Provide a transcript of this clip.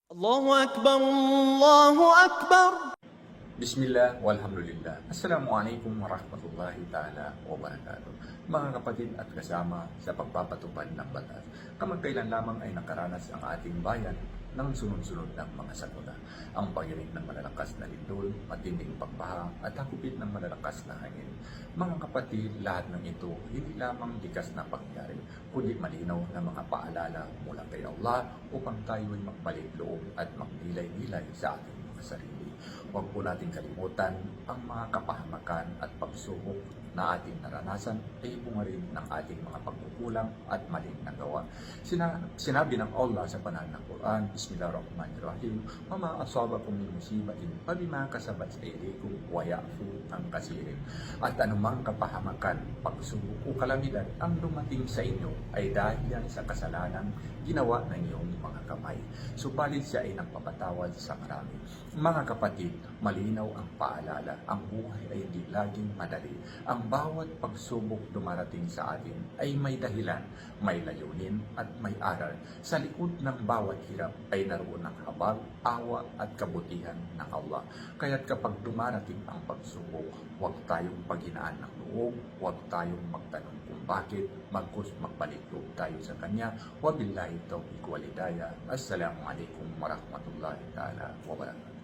Allahu Akbar, Allahu Akbar. Bismillah, walhamdulillah. Assalamualaikum warahmatullahi ta'ala wabarakatuh. Mga kapatid at kasama sa pagpapatupad ng batas, kamakailan lamang ay nakaranas ang ating bayan ng sunod-sunod ng mga sakuna. Ang pagiring ng malalakas na lindol, matinding pagbaha at hakupit ng malalakas na hangin. Mga kapatid, lahat ng ito hindi lamang likas na pangyari, kundi malinaw na mga paalala mula kay Allah upang tayo ay magbalik loob at magnilay-nilay sa ating mga sarili. Huwag po natin kalimutan ang mga kapahamakan at pagsubok na ating naranasan ay bunga rin ng ating mga pagkukulang at maling nagawa. Sinabi ng Allah sa panahon ng Quran, Bismillahirrahmanirrahim, "Wa ma asabakum min musibatin fabima kasabat aydikum wa ya'fu an katsirin." At anumang kapahamakan, pagsubok o kalamidad ang dumating sa inyo ay dahil yan sa kasalanan ginawa ng iyong mga kamay. Subalit siya ay nagpapatawad sa marami. Mga kapatid, malinaw ang paalala, ang buhay ay hindi laging madali. Ang bawat pagsubok dumarating sa atin ay may dahilan, may layunin at may aral. Sa likod ng bawat hirap ay naroon ang habag, awa at kabutihan ng Allah. Kaya't kapag dumarating ang pagsubok, huwag tayong paghinaan ng loob, huwag tayong magtanong kung bakit, magkus magbalik loob tayo sa Kanya. Wabillahi tawfiq wal hidayah. Assalamualaikum warahmatullahi ta'ala wabarakatuh.